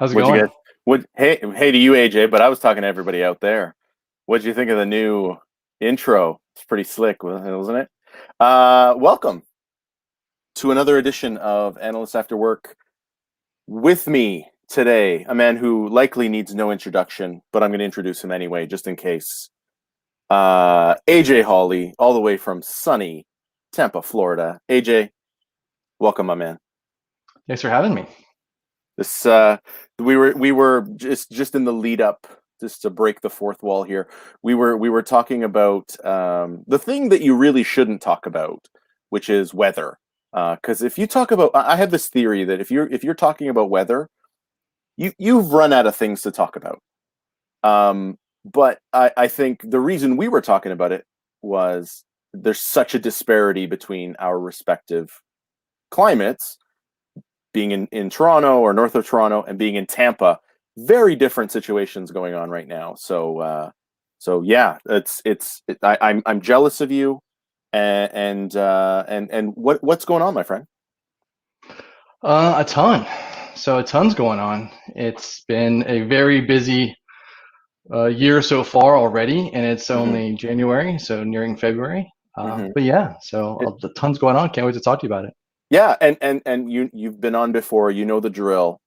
How's it What'd you going? get? Hey to you, AJ, but I was talking to everybody out there. What'd you think of the new intro? It's pretty slick, wasn't it? Welcome to another edition of Analysts After Work. With me today, a man who likely needs no introduction, but I'm going to introduce him anyway, just in case. AJ Hawley, all the way from sunny Tampa, Florida. AJ, welcome, my man. Thanks for having me. This we were just in the lead up, just to break the fourth wall here. We were talking about the thing that you really shouldn't talk about, which is weather. Because if you talk about, I have this theory that if you're talking about weather, you've run out of things to talk about. But I think the reason we were talking about it was there's such a disparity between our respective climates, being in Toronto or north of Toronto and being in Tampa. Very different situations going on right now. So yeah, I'm jealous of you, and what's going on, my friend? A ton. So a ton's going on. It's been a very busy year so far already, and it's Hmm. only January, so nearing February. Hmm. But yeah, so the ton's going on. Can't wait to talk to you about it. Yeah, and you've been on before. You know the drill.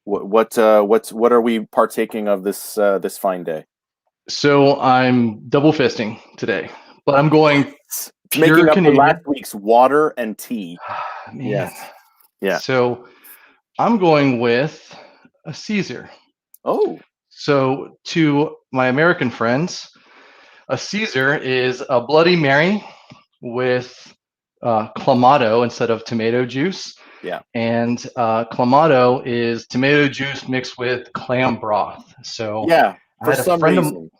What are we partaking of this fine day? So I'm double fisting today, but I'm going It's pure making up for last Canadian. week's water and tea. Man. Yes. Yeah. So I'm going with a Caesar. Oh. So to my American friends, a Caesar is a Bloody Mary with clamato instead of tomato juice. Yeah. And clamato is tomato juice mixed with clam broth. So Yeah. I For had a some friend of reason.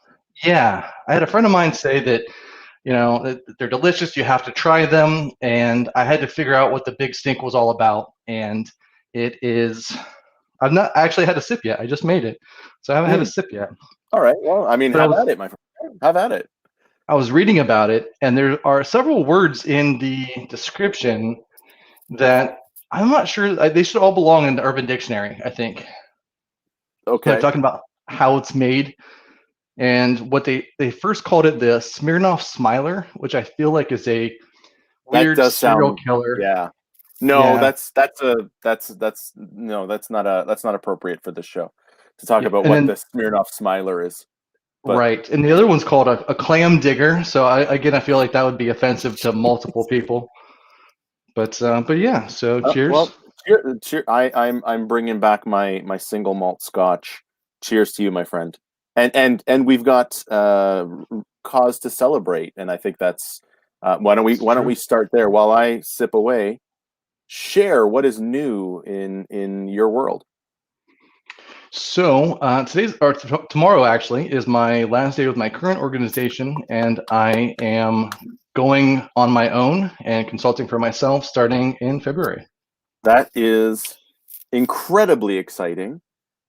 yeah, I had a friend of mine say that that they're delicious. You have to try them, and I had to figure out what the big stink was all about. And it is. I've not actually had a sip yet. I just made it, so I haven't had a Mm. sip yet. All right. Well, I mean, But I have was at it, my friend. Have at it. I was reading about it, and there are several words in the description that I'm not sure they should all belong in the Urban Dictionary. I think they're Okay. talking about how it's made and what they first called it the Smirnoff Smiler, which I feel like is a That weird does serial sound. killer. Yeah. No, Yeah, that's no, that's not appropriate for this show to talk yeah, about and what then the Smirnoff Smiler is. But right, and the other one's called a clam digger. So I feel like that would be offensive to multiple people. But yeah, so cheers. well, I'm bringing back my single malt Scotch. Cheers to you, my friend. And we've got cause to celebrate, and I think that's It's why don't true. we start there while I sip away. Share what is new in your world. So tomorrow actually is my last day with my current organization, and I am going on my own and consulting for myself starting in February. That is incredibly exciting.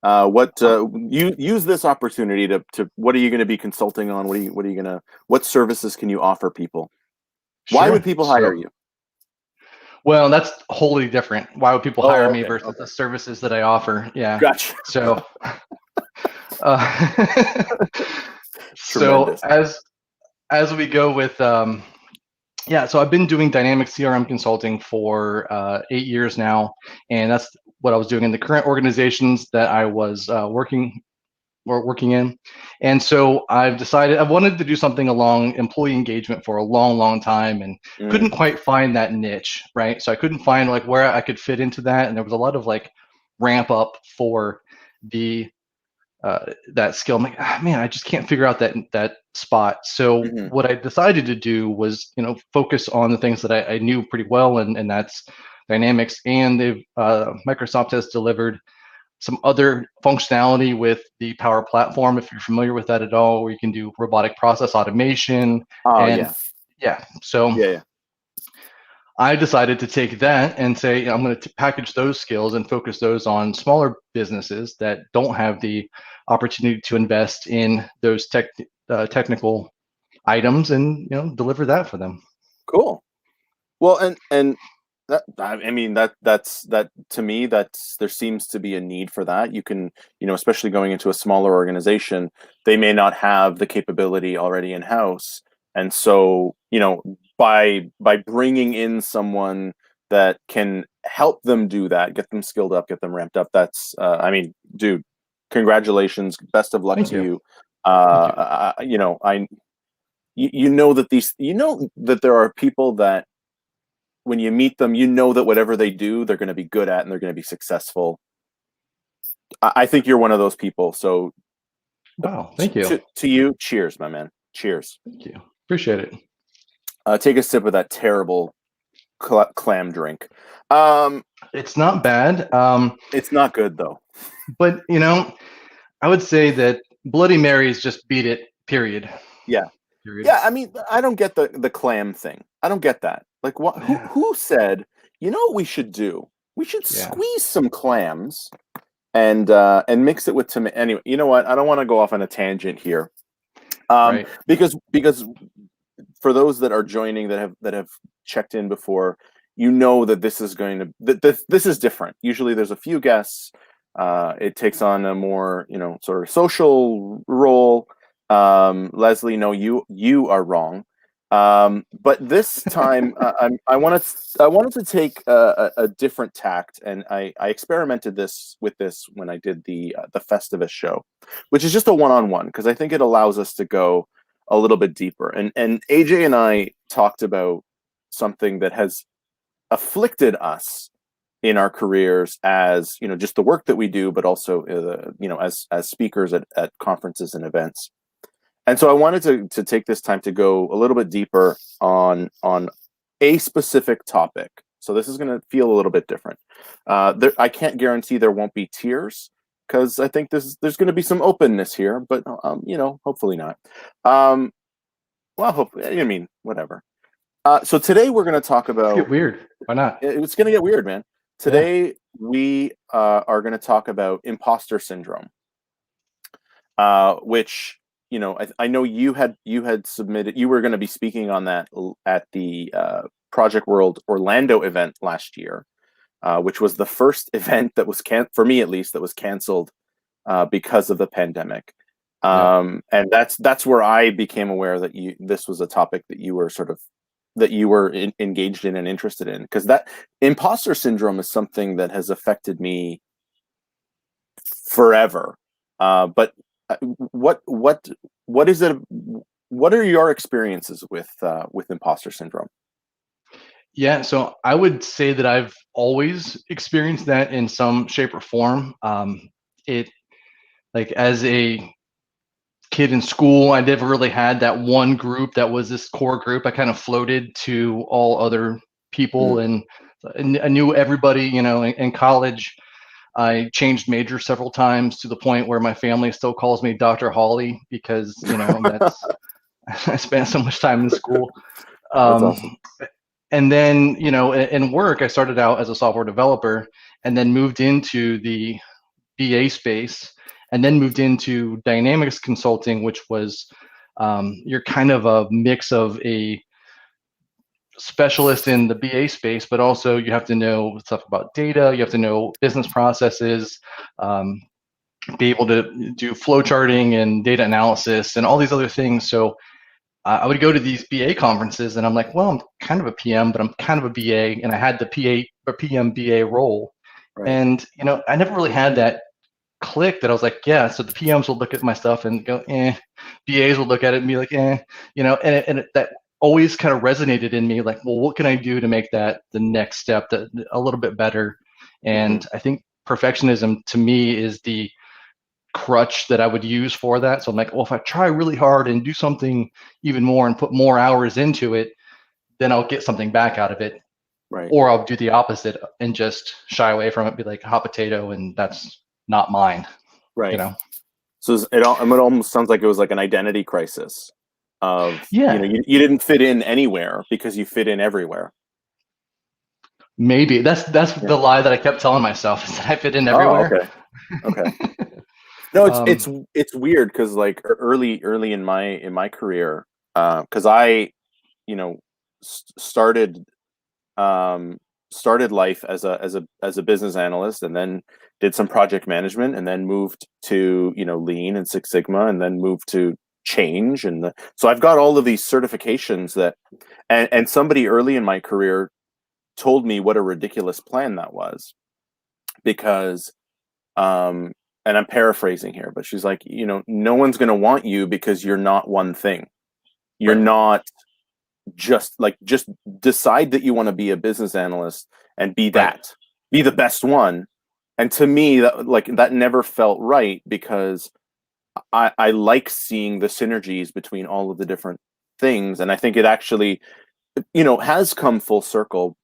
What you use this opportunity to what are you going to be consulting on? What are you gonna what services can you offer people? Why Sure. would people hire So, you? well, that's wholly different. Why would people hire Oh, me okay, versus okay, the services that I offer? Yeah. gotcha. So, uh, so Tremendous. as we go with yeah, so I've been doing dynamic CRM consulting for 8 years now, and that's what I was doing in the current organizations that I was working in. And so I've decided I wanted to do something along employee engagement for a long, long time, and Mm, couldn't quite find that niche, right? So I couldn't find like where I could fit into that, and there was a lot of like ramp up for the that skill. I'm like, man, I just can't figure out that spot. So hmm. what I decided to do was, focus on the things that I knew pretty well, and that's Dynamics. And Microsoft has delivered some other functionality with the Power Platform, if you're familiar with that at all, where you can do robotic process automation. Oh And yeah, yeah, so yeah, yeah. I decided to take that and say, I'm going to package those skills and focus those on smaller businesses that don't have the opportunity to invest in those technical items, and deliver that for them. Cool. Well, and I mean, that to me, there seems to be a need for that. You can, especially going into a smaller organization, they may not have the capability already in house, and so by bringing in someone that can help them do that, get them skilled up, get them ramped up. That's, I mean, dude, congratulations, best of luck Thank to you. you. Thank you. You know that there are people that when you meet them, that whatever they do, they're going to be good at and they're going to be successful. I think you're one of those people. So Wow. Thank you. to you, cheers, my man. Cheers. Thank you. Appreciate it. Take a sip of that terrible clam drink. It's not bad. It's not good though. But I would say that Bloody Marys just beat it. Period. Yeah. Period. Yeah. I mean, I don't get the clam thing. I don't get that. Like, what? Who said? You know what we should do? We should squeeze some clams and mix it with tomato. Anyway, you know what? I don't want to go off on a tangent here. Right. Because for those that are joining that have checked in before, that this is going to this is different. Usually, there's a few guests. It takes on a more sort of social role. Leslie, no, you are wrong. But this time, I wanted to take a different tact, and I experimented with this when I did the Festivus show, which is just a one-on-one because I think it allows us to go a little bit deeper. And AJ and I talked about something that has afflicted us in our careers as just the work that we do, but also as speakers at conferences and events. And so I wanted to take this time to go a little bit deeper on a specific topic. So this is going to feel a little bit different. I can't guarantee there won't be tears because I think there's going to be some openness here, but hopefully not. Well, hopefully, I mean, whatever. So today we're going to talk about. Get weird. Why not? It's going to get weird, man. Today we are going to talk about imposter syndrome, which I know you had submitted. You were going to be speaking on that at the Project World Orlando event last year, which was the first event that was for me at least that was canceled because of the pandemic. And that's where I became aware that this was a topic that you were engaged in and interested in, because that imposter syndrome is something that has affected me forever. But what is it? What are your experiences with imposter syndrome? Yeah, so I would say that I've always experienced that in some shape or form. It like as a kid in school, I never really had that one group that was this core group. I kind of floated to all other people, and I knew everybody. In college, I changed majors several times to the point where my family still calls me Dr. Hawley because that's I spent so much time in school. That's awesome. And then in work, I started out as a software developer, and then moved into the BA space, and then moved into dynamics consulting, which was you're kind of a mix of a specialist in the BA space, but also you have to know stuff about data. You have to know business processes, be able to do flow charting and data analysis and all these other things. So I would go to these BA conferences, and I'm like, well, I'm kind of a PM, but I'm kind of a BA, and I had the PM BA role. Right. And I never really had that click that I was like, yeah. So the PMs will look at my stuff and go, BAs will look at it and be like, and that always kind of resonated in me. Like, well, what can I do to make that the next step a little bit better? And I think perfectionism to me is the crutch that I would use for that. So I'm like, well, if I try really hard and do something even more and put more hours into it, then I'll get something back out of it. Right. Or I'll do the opposite and just shy away from it, be like hot potato, and that's not mine. Right. So it almost sounds like it was like an identity crisis of, you didn't fit in anywhere because you fit in everywhere. Maybe that's the lie that I kept telling myself, is that I fit in everywhere. Oh, okay. No, it's weird because like early in my career, because I, started started life as a business analyst, and then did some project management, and then moved to Lean and Six Sigma, and then moved to change. So I've got all of these certifications that, and somebody early in my career told me what a ridiculous plan that was, because and I'm paraphrasing here, but she's like, no one's going to want you because you're not one thing. You're Right. not just decide that you want to be a business analyst and be Right. that, be the best one. And to me, that never felt right, because I like seeing the synergies between all of the different things. And I think it actually, has come full circle,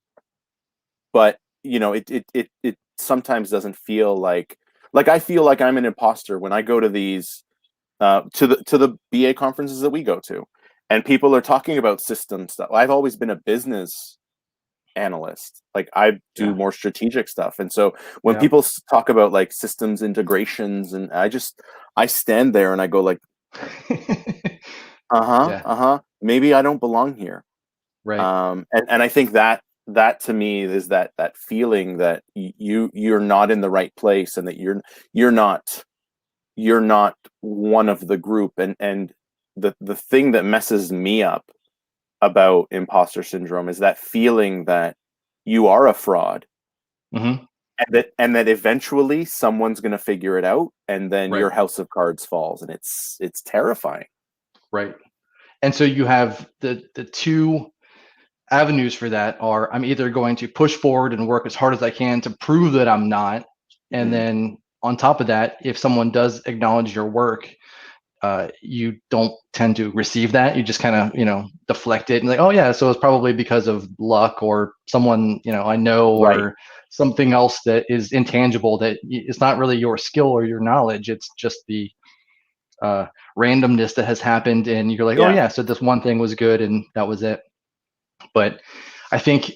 but it sometimes doesn't feel like I feel like I'm an imposter when I go to these to the BA conferences that we go to, and people are talking about system stuff. I've always been a business analyst. Like, I do Yeah. more strategic stuff. And so when Yeah. people talk about like systems integrations, and I stand there and I go like, Yeah. maybe I don't belong here. Right. And I think that to me is that feeling that you're not in the right place, and that you're not one of the group. And the thing that messes me up about imposter syndrome is that feeling that you are a fraud, Hmm. and that eventually someone's going to figure it out, and then Right. your house of cards falls, and it's terrifying. Right. And so you have the two avenues for that are, I'm either going to push forward and work as hard as I can to prove that I'm not. And Mhm. then on top of that, if someone does acknowledge your work, you don't tend to receive that. You just kind of, deflect it and like, oh yeah, so it's probably because of luck or someone, I know, Right. or something else that is intangible, that it's not really your skill or your knowledge. It's just the uh, randomness that has happened. And you're like, oh Yeah. yeah, so this one thing was good and that was it. But I think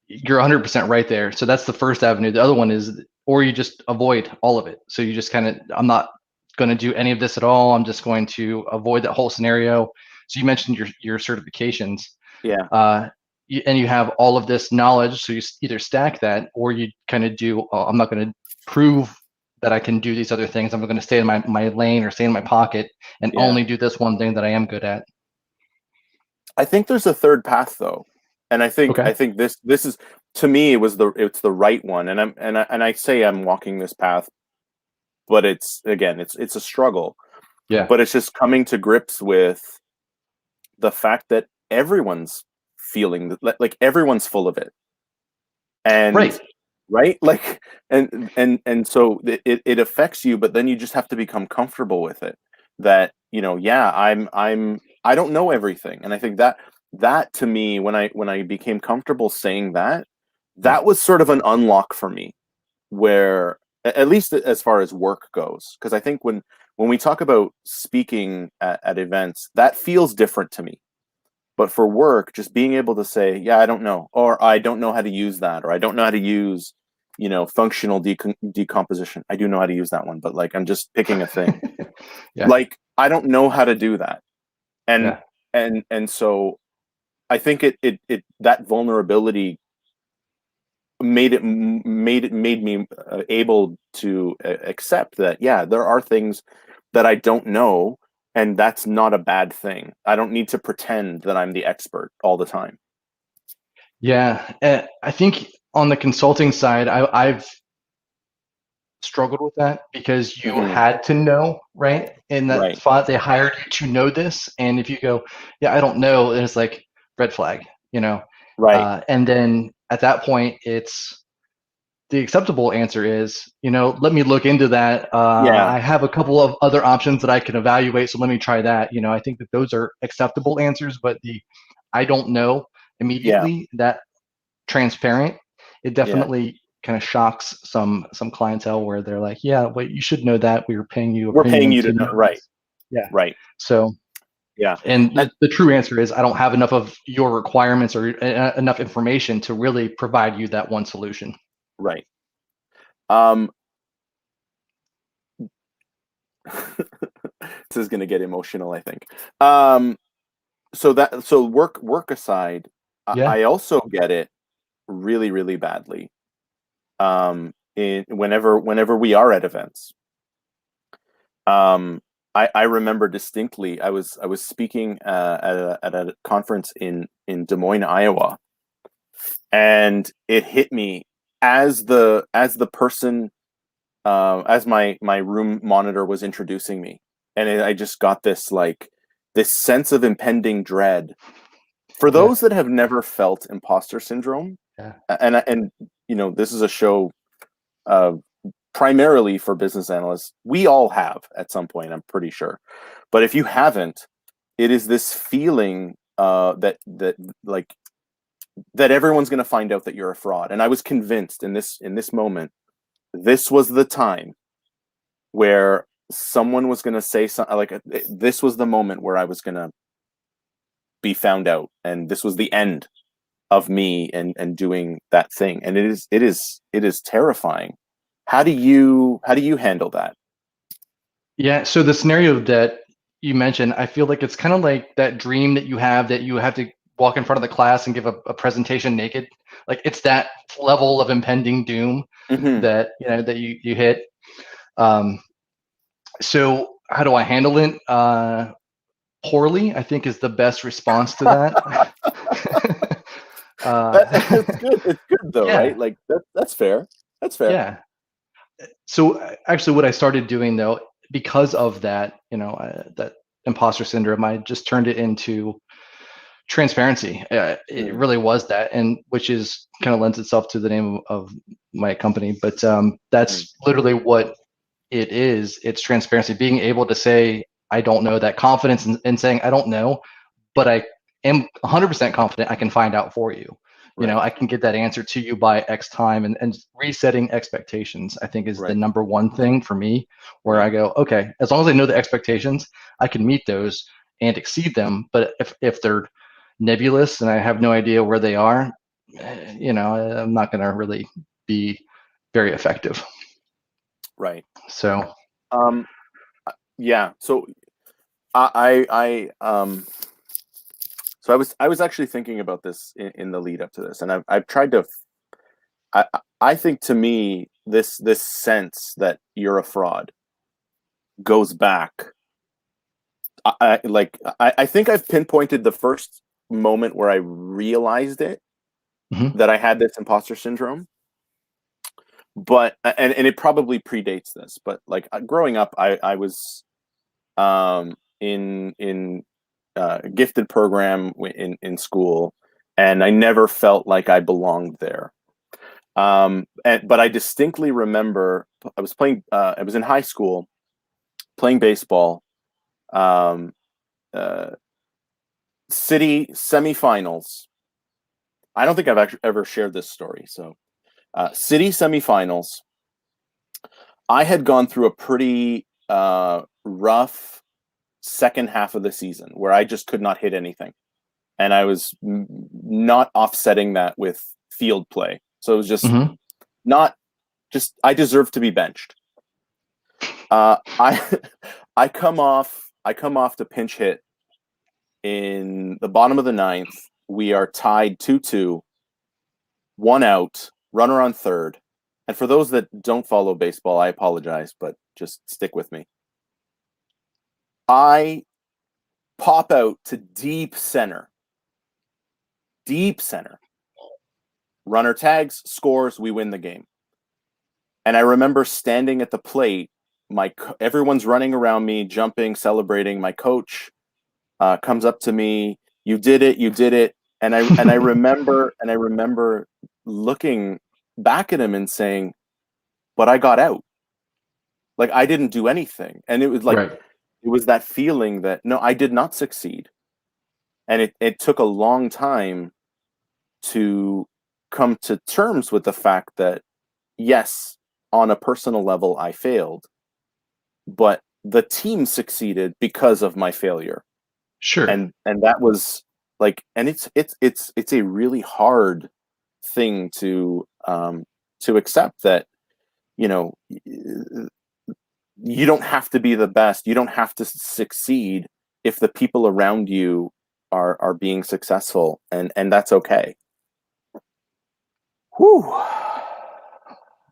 you're 100% right there. So that's the first avenue. The other one is, or you just avoid all of it. So you just kind of, I'm not going to do any of this at all. I'm just going to avoid that whole scenario. So you mentioned your certifications, Yeah. and you have all of this knowledge. So you either stack that, or you kind of do, I'm not going to prove that I can do these other things. I'm going to stay in my lane or stay in my pocket and Yeah. only do this one thing that I am good at. I think there's a third path though. And I Okay. think this is, to me, it's the right one. And I say I'm walking this path, but it's a struggle. Yeah. But it's just coming to grips with the fact that everyone's feeling that, like everyone's full of it. And Right. right, like, and so it affects you, but then you just have to become comfortable with it, that yeah, I don't know everything. And I think that to me, when I became comfortable saying that, Yeah. that was sort of an unlock for me, where at least as far as work goes, because I think when we talk about speaking at events, that feels different to me. But for work, just being able to say, yeah, I don't know, or I don't know how to use that, or I don't know how to use, functional decomposition. I do know how to use that one, but like, I'm just picking a thing. Yeah. Like, I don't know how to do that. And, Yeah. so I think it that vulnerability made me able to accept that, yeah, there are things that I don't know, and that's not a bad thing. I don't need to pretend that I'm the expert all the time. Yeah, I think on the consulting side, I've struggled with that because you Hmm. had to know, right? In that Right. spot, they hired you to know this, and if you go, yeah, I don't know, then it's like red flag, you know. Right. And then at that point, it's the acceptable answer is, let me look into that. Yeah. I have a couple of other options that I can evaluate, so let me try that. I think that those are acceptable answers, but the I don't know Yeah. immediately, that transparent, it Yeah. definitely kind of shocks some clientele where they're like, yeah, wait, you should know that. We were paying you a We're paying premium you to to know. know Right. this. Yeah. Right. So, Yeah. and And the true answer is I don't have enough of your requirements or enough information to really provide you that one solution. right. Um, this is going to get emotional, I think. So work aside, Yeah. I also get it really, really badly. Whenever we are at events. I remember distinctly. I was speaking at a conference in Des Moines, Iowa, and it hit me as the person as my room monitor was introducing me, and I just got this sense of impending dread. For Yeah. those that have never felt imposter syndrome, Yeah. and this is a show uh, primarily for business analysts. We all have at some point, I'm pretty sure. But if you haven't, it is this feeling that that everyone's going to find out that you're a fraud. And I was convinced in this moment, this was the time where someone was going to say something this was the moment where I was going to be found out, and this was the end of me and doing that thing. And it is terrifying. How do you handle that? Yeah. So the scenario that you mentioned, I feel like it's kind of like that dream that you have to walk in front of the class and give a presentation naked. Like it's that level of impending doom Mm-hmm. that you hit. Um, so how do I handle it? Poorly, I think, is the best response to that. It's good. It's good though, Yeah, right? Like that's fair. That's fair. yeah. So actually, what I started doing though, because of that, that imposter syndrome, I just turned it into transparency. It Mm, really was that, and which is kind of lends itself to the name of my company. But mm, that's literally what it is. It's transparency, being able to say, I don't know, that confidence in saying, I don't know, but I am 100% confident I can find out for you. right. I can get that answer to you by X time, and resetting expectations, I think, is the Right. number one thing for me, where Right. I go, okay, as long as I know the expectations, I can meet those and exceed them. But if they're nebulous and I have no idea where they are, I'm not going to really be very effective. Right. So, Um. Yeah. So I so I was actually thinking about this in the lead up to this, and I've tried to. I I think to me this sense that you're a fraud goes back. I think I've pinpointed the first moment where I realized it, mhm, that I had this imposter syndrome. But and it probably predates this, but like growing up, I was in gifted program in school, and I never felt like I belonged there. But I distinctly remember I was playing. I was in high school playing baseball. Um, uh, City semifinals. I don't think I've actually ever shared this story. So, city semifinals. I had gone through a pretty rough second half of the season where I just could not hit anything, and I was not offsetting that with field play. So it was just mhm. not just I deserve to be benched. I I come off to pinch hit in the bottom of the ninth. We are tied 2-2, one out, runner on third. And for those that don't follow baseball, I apologize, but just stick with me. I pop out to deep center. Runner tags, scores, we win the game. And I remember standing at the plate. Everyone's running around me, jumping, celebrating. My coach comes up to me. You did it! You did it! And I remember looking back at him and saying, "But I got out. Like I didn't do anything." And Right. it was that feeling that no, I did not succeed. And it took a long time to come to terms with the fact that yes, on a personal level, I failed, but the team succeeded because of my failure. Sure. And that was and it's a really hard thing to accept that, you know, you don't have to be the best, you don't have to succeed if the people around you are being successful, and that's okay. Whew.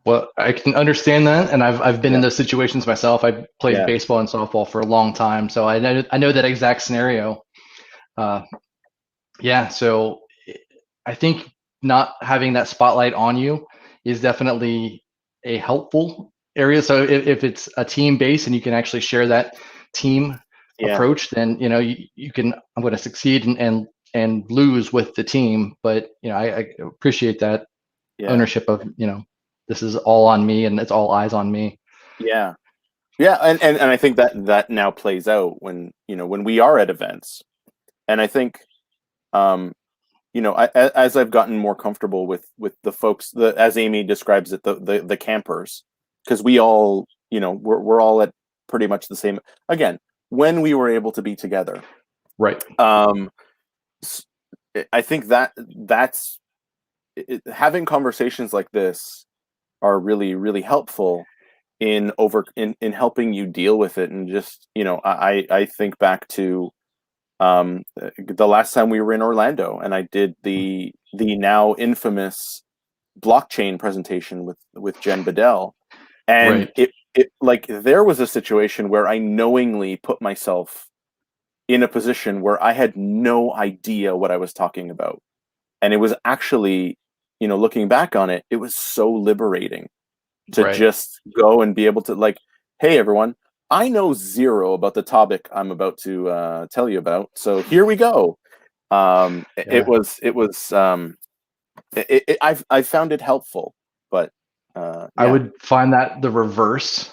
Well, I can understand that, and I've been in Yeah. those situations myself. I played Yeah. baseball and softball for a long time, so I know that exact scenario. Uh, yeah, so I think not having that spotlight on you is definitely a helpful area. So if it's a team base and you can actually share that team Yeah. approach, then you can. I'm going to succeed and lose with the team, but I appreciate that Yeah. ownership of this is all on me and it's all eyes on me. Yeah. Yeah. And I think that now plays out when, when we are at events. And I think, um, as I've gotten more comfortable with the folks, as Amy describes it, the campers, because we all, we're all at pretty much the same. Again, when we were able to be together, Right. um, I think that's having conversations like this are really really helpful in helping you deal with it. And just, I think back to the last time we were in Orlando, and I did the now infamous blockchain presentation with Jen Bedell, and Right. it like there was a situation where I knowingly put myself in a position where I had no idea what I was talking about, and it was actually, looking back on it, it was so liberating to Right. just go and be able to, like, hey everyone, I know zero about the topic I'm about to tell you about, so here we go. It Yeah. was it was I found it helpful, but I yeah. would find that the reverse.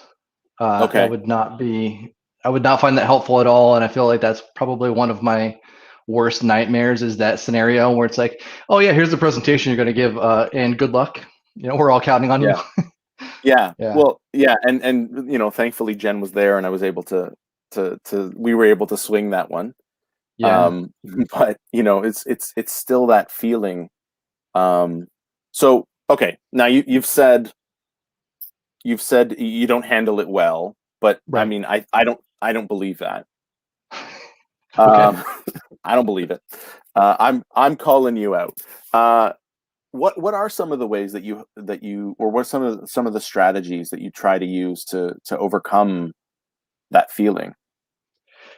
That Okay. would not be. I would not find that helpful at all, and I feel like that's probably one of my worst nightmares. Is that scenario where it's like, oh yeah, here's the presentation you're going to give, and good luck. We're all counting on you. Yeah. Yeah. Yeah. Well, yeah, and thankfully Jen was there, and I was able to we were able to swing that one. Yeah. But it's still that feeling. So okay, now you've said you don't handle it well, but I Right. mean, I don't believe that. Okay. Um, I don't believe it. I'm calling you out. Uh, what are some of the ways or what are some of the strategies that you try to use to overcome that feeling?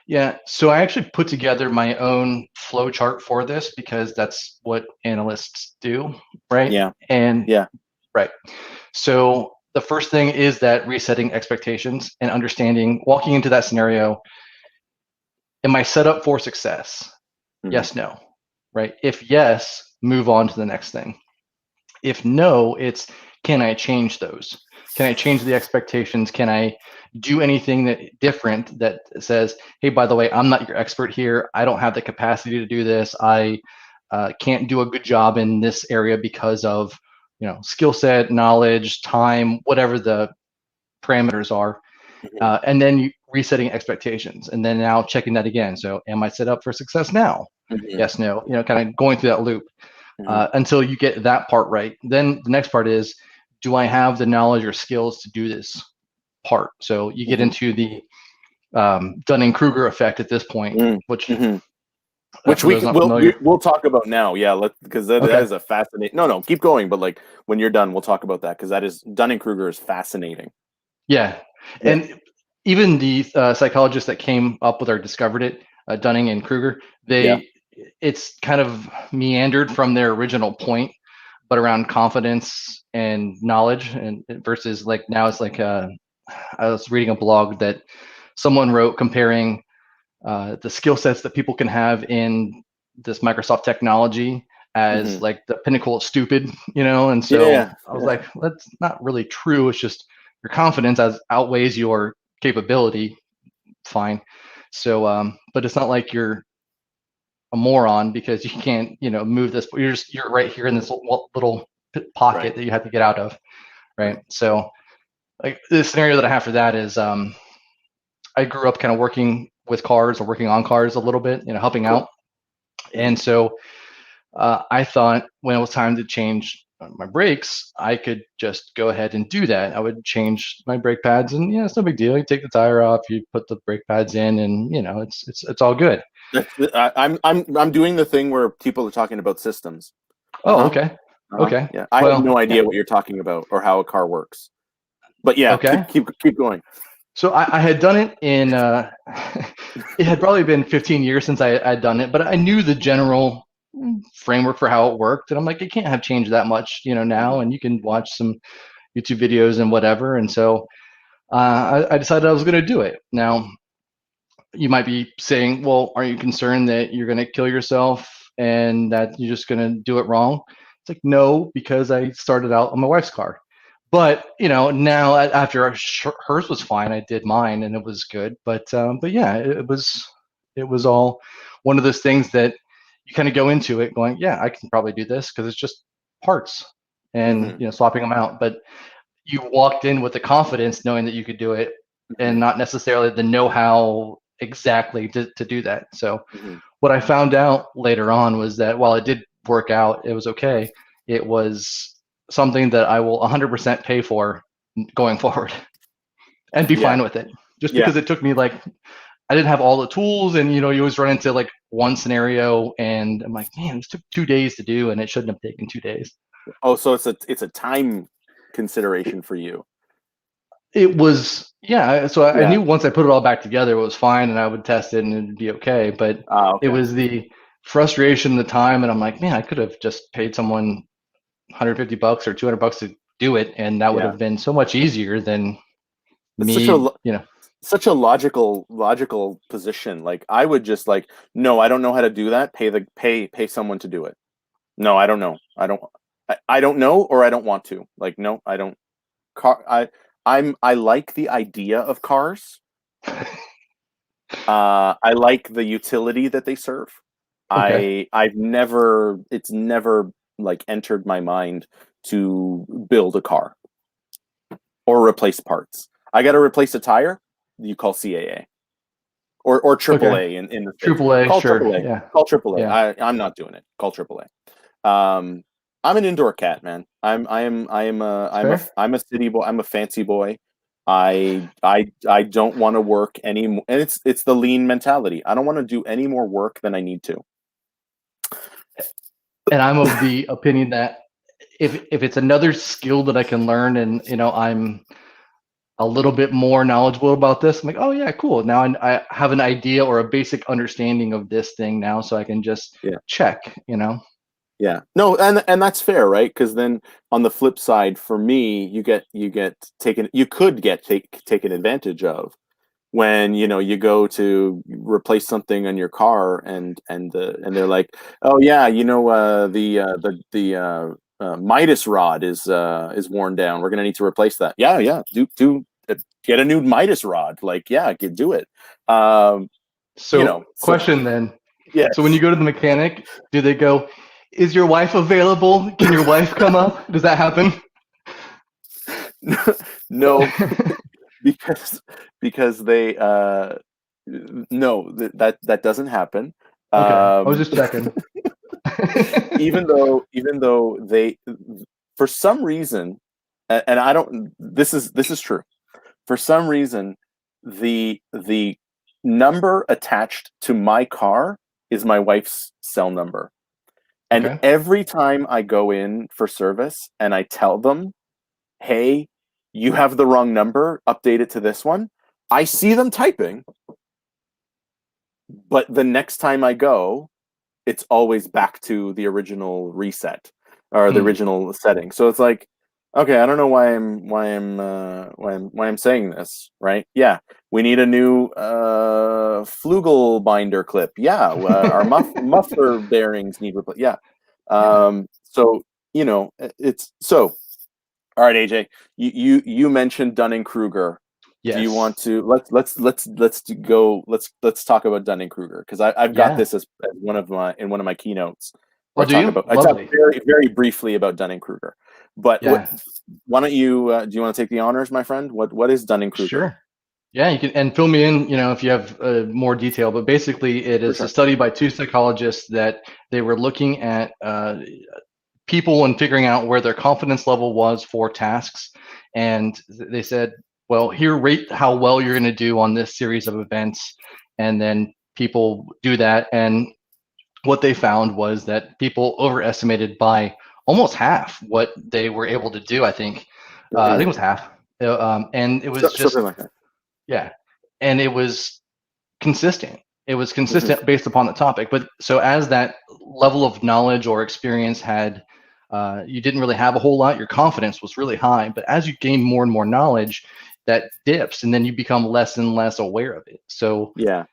Yeah. So I actually put together my own flow chart for this because that's what analysts do, right? Yeah. And Yeah. right. So the first thing is that resetting expectations and understanding, walking into that scenario, am I set up for success? Hmm. Yes, no. Right? If yes, move on to the next thing. If no, it's can I change those? Can I change the expectations? Can I do anything that different that says, hey, by the way, I'm not your expert here. I don't have the capacity to do this. I can't do a good job in this area because of skill set, knowledge, time, whatever the parameters are. Hmm. And then resetting expectations, and then now checking that again. So, am I set up for success now? Hmm. Yes, no. Kind of going through that loop Hmm. until you get that part right. Then the next part is, do I have the knowledge or skills to do this part? So you get Hmm. into the Dunning-Kruger effect at this point, Hmm. which Hmm. Which for those not we'll familiar. we'll talk about now. Yeah, because that Okay. is a fascinating. No, keep going. But like when you're done, we'll talk about that because that is Dunning Kruger is fascinating. Yeah, Yeah. and even the psychologists that came up with or discovered it, Dunning and Kruger, Yeah. it's kind of meandered from their original point, but around confidence and knowledge, and versus like now it's like I was reading a blog that someone wrote comparing the skill sets that people can have in this Microsoft technology Hmm. as like the pinnacle of stupid, and so Yeah. I was like, that's not really true. It's just your confidence as outweighs your capability. Fine. So, but it's not like you're a moron because you can't, move this. You're right here in this little Right. pocket that you have to get out of, right? Right. So, like the scenario that I have for that is, I grew up kind of working with cars or working on cars a little bit, helping Cool. out. And so I thought when it was time to change my brakes, I could just go ahead and do that. I would change my brake pads, and it's no big deal. You take the tire off, you put the brake pads in, and it's all good. I'm doing the thing where people are talking about systems. Uh Oh, huh. okay. Okay. Yeah, I have Well, no yeah. idea what you're talking about or how a car works. But yeah, Okay. keep going. So I had done it in, it had probably been 15 years since I'd done it, but I knew the general framework for how it worked. And I'm like, it can't have changed that much, now. Mhm. And you can watch some YouTube videos and whatever. And so I decided I was going to do it. Now, you might be saying, well, are you concerned that you're going to kill yourself and that you're just going to do it wrong? It's like, no, because I started out on my wife's car. But now after hers was fine, I did mine and it was good. But yeah, it was all one of those things that you kind of go into it going, yeah, I can probably do this because it's just parts and Mhm. swapping them out. But you walked in with the confidence knowing that you could do it and Mhm. not necessarily the know-how exactly to do that. So Mhm. what I found out later on was that while it did work out, it was okay. It was something that I will 100% pay for going forward and be Yeah. fine with it. Just Yeah. because it took me like I didn't have all the tools, and you always run into like one scenario, and I'm like, man, this took 2 days to do, and it shouldn't have taken 2 days. Oh, so it's a time consideration for you. It was, yeah. So I Yeah. knew once I put it all back together, it was fine, and I would test it, and it'd be okay. But Ah, it okay. was the frustration, the time, and I'm like, man, I could have just paid someone 150 bucks or 200 bucks to do it, and that would Yeah. have been so much easier than It's such a me. such a logical position. Like I would just like, no, I don't know how to do that. Pay someone to do it. No, I don't know. I don't know or I don't want to. Like no, I don't. Car I like the idea of cars. I like the utility that they serve. Okay, I've never it's never like entered my mind to build a car or replace parts. I got to replace a tire, you call CAA or okay, AAA in the States. triple A, Call sure, AAA. yeah, Call AAA. yeah, I'm not doing it. Call AAA. I'm an indoor cat, man. it's fair. I'm a city boy. I'm a fancy boy. I don't want to work any more, and it's the lean mentality. I don't want to do any more work than I need to. And I'm of the opinion that if it's another skill that I can learn, and I'm a little bit more knowledgeable about this, I'm like, oh yeah, cool. Now I have an idea or a basic understanding of this thing now, so I can just Yeah. check. Yeah. No, and that's fair, right? Because then on the flip side, for me, you could get taken advantage of when you go to replace something on your car and they're like, oh yeah, the Midas rod is worn down. We're gonna need to replace that. Yeah, yeah. Get a new Midas rod. Like, yeah, I could do it. Um, So so question then. So when you yes. go to the mechanic, do they go, is your wife available? Can your wife come up? Does that happen? No, because they no, that doesn't happen. Okay, I was Um, just checking. even though they, for some reason, and I don't, this is true. For some reason, the number attached to my car is my wife's cell number. And Okay. every time I go in for service and I tell them, hey, you have the wrong number, update it to this one, I see them typing, but the next time I go, it's always back to the original reset or the Hmm. original setting. So it's like, okay, I don't know why I'm saying this, right? Yeah, we need a new flugel binder clip. Yeah, our muffler bearings need replace. Yeah, Yeah. so it's so. All right, AJ, you mentioned Dunning Kruger. Do you Yes. want to let's talk about Dunning Kruger because I've got Yeah. this as one of my keynotes Oh, where do you? I talk Lovely. very very briefly about Dunning Kruger. But Yeah. why don't you do you want to take the honors, my friend? What is Dunning Kruger? Sure. Yeah, you can and fill me in, if you have more detail. But basically, it For is a sure. study by two psychologists that they were looking at people and figuring out where their confidence level was for tasks. And they said, well, here, rate how well you're going to do on this series of events. And then people do that. And what they found was that people overestimated by almost half what they were able to do. I think I think it was half, and it was Something just like that. yeah, and it was consistent. It was Hmm. consistent based upon the topic. But so as that level of knowledge or experience had, you didn't really have a whole lot. Your confidence was really high. But as you gain more and more knowledge, that dips, and then you become less and less aware of it. So Yeah.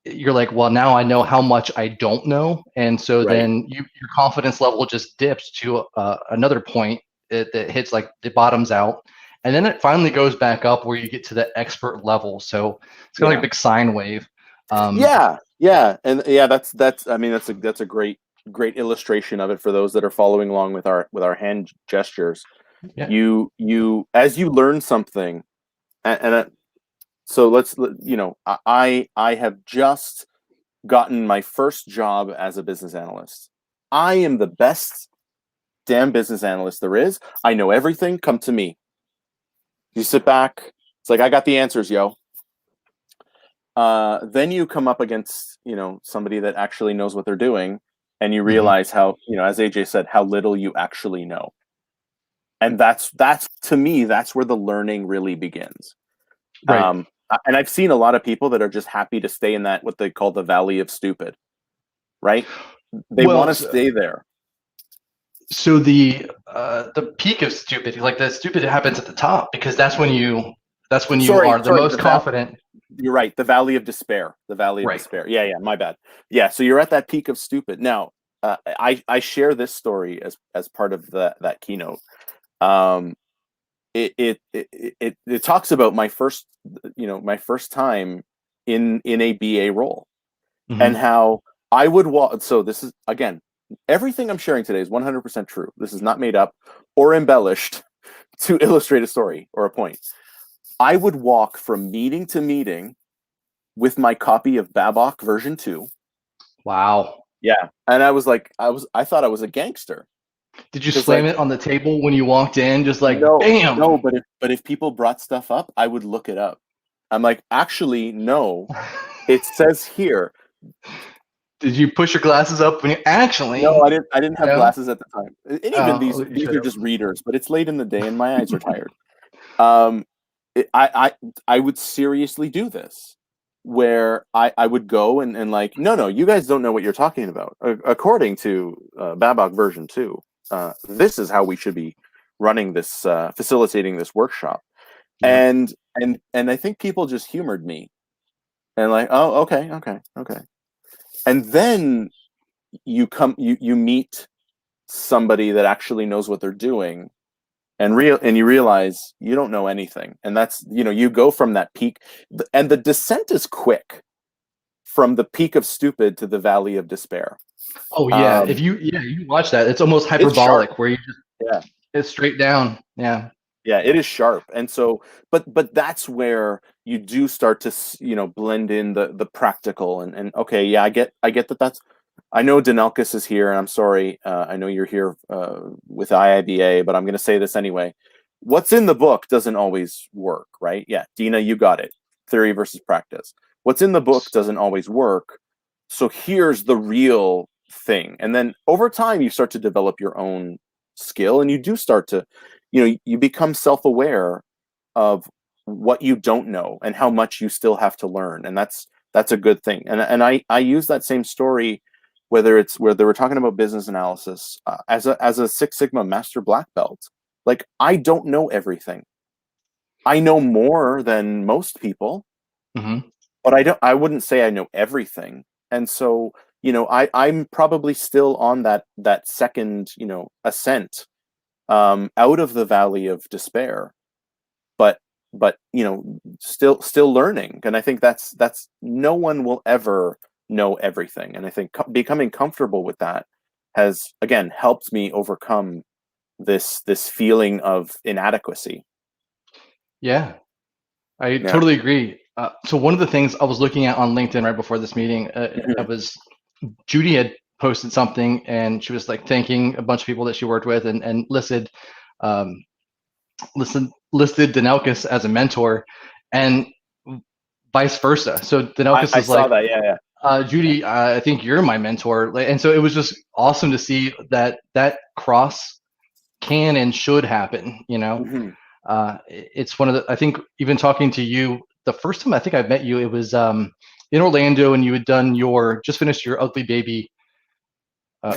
you're like, well, now I know how much I don't know, and so Right. then your confidence level just dips to another point that hits like the bottoms out, and then it finally goes back up where you get to the expert level. So it's kind of like a Yeah. big sine wave. Um, Yeah. Yeah. And yeah, that's I mean that's a great illustration of it for those that are following along with our hand gestures. yeah. You as you learn something, and so I have just gotten my first job as a business analyst. I am the best damn business analyst there is. I know everything. Come to me. You sit back. It's like I got the answers, yo. Then you come up against somebody that actually knows what they're doing, and you Hmm. realize how as AJ said, how little you actually know. And that's to me, that's where the learning really begins. Right. And I've seen a lot of people that are just happy to stay in that what they call the valley of stupid, right? They want Well, to stay there. so the peak of stupid, like the stupid happens at the top because that's when you Sorry, are the sorry. most confident. You're right. The valley of despair. The valley of Right. despair. Yeah, yeah. My bad. Yeah. So you're at that peak of stupid. Now, I share this story as part of that keynote. Um, it talks about my first time in a BA role, and Hmm. how I would walk. So this is again, everything I'm sharing today is 100% true. This is not made up or embellished to illustrate a story or a point. I would walk from meeting to meeting with my copy of Babok version 2. Wow. Yeah. And I was like, I thought I was a gangster. Did you Because slam like, it on the table when you walked in? Just like no, bam. no, but if people brought stuff up, I would look it up. I'm like, actually, no. It says here. Did you push your glasses up when you No, actually? I didn't have No. glasses at the time. And even Oh, these you these should are have. just readers, but it's late in the day and my eyes are tired. Um I would seriously do this, where I would go and like, no, you guys don't know what you're talking about. According to Babok version 2, this is how we should be running this, facilitating this workshop. Yeah. And I think people just humored me and like, oh, okay. And then you meet somebody that actually knows what they're doing, and you realize you don't know anything, and that's you go from that peak, and the descent is quick from the peak of stupid to the valley of despair. Oh yeah. If um you yeah you watch that, it's almost it's sharp. hyperbolic where you just Yeah, it's straight down. Yeah. yeah, it is sharp. And so, but that's where you do start to blend in the practical, and okay, yeah, I get that. That's I know Danelkis is here, and I'm sorry, I know you're here with IIBA, but I'm going to say this anyway. What's in the book doesn't always work, right? Yeah, Dina, you got it. Theory versus practice. What's in the book doesn't always work. So here's the real thing. And then over time, you start to develop your own skill, and you do start to, you become self-aware of what you don't know and how much you still have to learn. And that's a good thing. And I use that same story, whether it's where they were talking about business analysis, as a Six Sigma master black belt. Like, I don't know everything. I know more than most people, Hmm. but I wouldn't say I know everything. And so, I'm probably still on that second, ascent, out of the valley of despair, but still learning. And I think that's no one will ever know everything. And I think becoming comfortable with that has again helped me overcome this feeling of inadequacy. Yeah. I Yeah. totally agree. So one of the things I was looking at on LinkedIn right before this meeting, I Mhm. was Judy had posted something and she was like thanking a bunch of people that she worked with and um, listed Danelkis as a mentor and vice versa. So I, Danelkis I is saw like, that. Yeah, yeah. Judy, I think you're my mentor, and so it was just awesome to see that cross can and should happen. Hmm. It's one of the. I think even talking to you the first time I think I met you, it was in Orlando, and you had done your just finished your Ugly Baby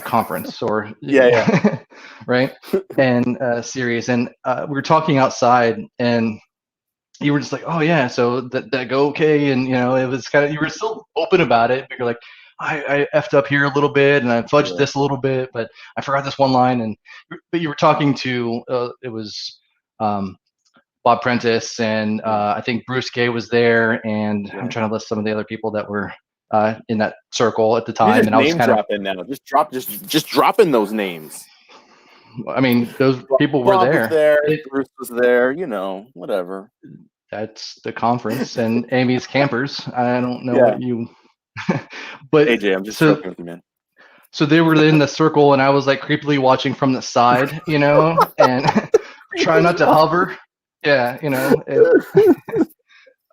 conference, or Yeah, yeah, right, and series, and we were talking outside, and you were just like, oh yeah, so that go okay, and it was kind of, you were still open about it, but you're like, I effed up here a little bit, and I fudged yeah, this a little bit, but I forgot this one line, and but you were talking to it was um, Bob Prentice, and yeah, I think Bruce Gay was there, and I'm yeah. trying to list some of the other people that were in that circle at the You're time, just and I was name kind of, dropping now. Just dropping those names. I mean, those people were Bob was there. there, It, Bruce was there, whatever. that's the conference, and Amy's campers. I don't know Yeah. what you, but AJ, I'm just so joking with you, man. so they were in the circle, and I was like creepily watching from the side, and trying not to hover. Yeah,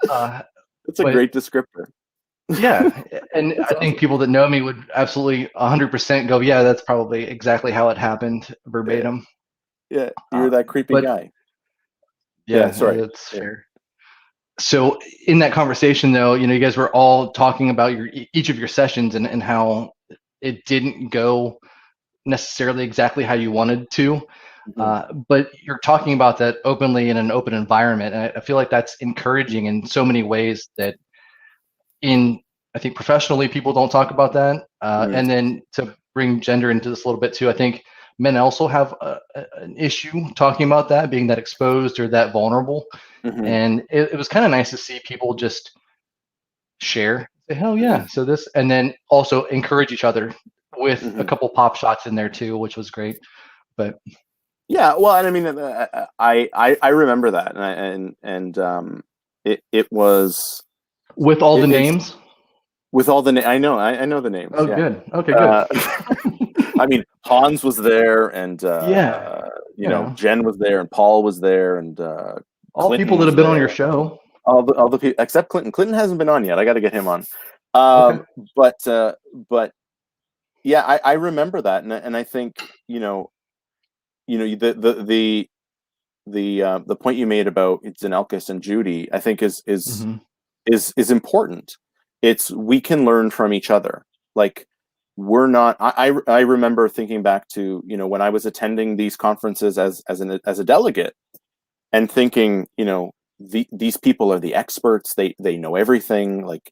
uh, It's a but great descriptor. yeah, and That's I think awesome. people that know me would absolutely 100% go, yeah, that's probably exactly how it happened, Yeah. verbatim. Yeah. Uh, You're that creepy but guy. Yeah, yeah, sorry. it's Yeah. fair. So in that conversation, though, you guys were all talking about each of your sessions, and how it didn't go necessarily exactly how you wanted to. Hmm. But you're talking about that openly in an open environment, and I feel like that's encouraging in so many ways. That in I think professionally people don't talk about that, Hmm. and then to bring gender into this a little bit too. I think men also have an issue talking about that, being that exposed or that vulnerable, Hmm. and it was kind of nice to see people just share, say, hell yeah, so this, and then also encourage each other with a Hmm. couple pop shots in there too, which was great. But Yeah. Well, and I mean, I remember that, and it was with all the it's names. with all the I know the names. Oh, Yeah. good. Okay, good. Uh, I mean, Hans was there, and Yeah, Jen was there, and Paul was there, and all people Clinton that was have been on there. your show. All the people except Clinton. Clinton hasn't been on yet. I got to get him on. Okay. Um, but yeah, I remember that, and I think the point you made about Zanelkis and Judy, I think Hmm. is important. It's we can learn from each other. Like we're not. I remember thinking back to when I was attending these conferences as a delegate, and thinking these people are the experts. They know everything. Like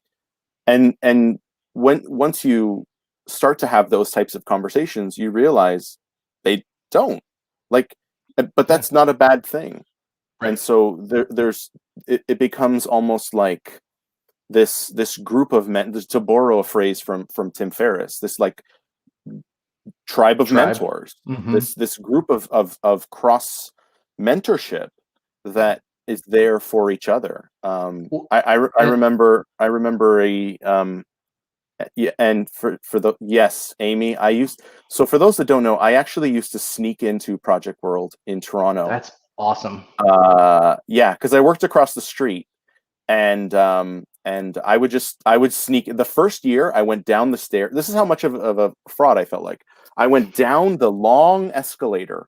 and when once you start to have those types of conversations, you realize they don't like. But Yeah. that's not a bad thing. And Right. so it becomes almost like this group of men, to borrow a phrase from Tim Ferriss, this like tribe of Tribe. mentors, Hmm. this group of cross mentorship that is there for each other. Well, I and remember a yeah, and for the yes, Amy, so for those that don't know, I actually used to sneak into Project World in Toronto. that's awesome. Yeah, because I worked across the street, and I would sneak. The first year I went down the stair. This is how much of a fraud I felt like. I went down the long escalator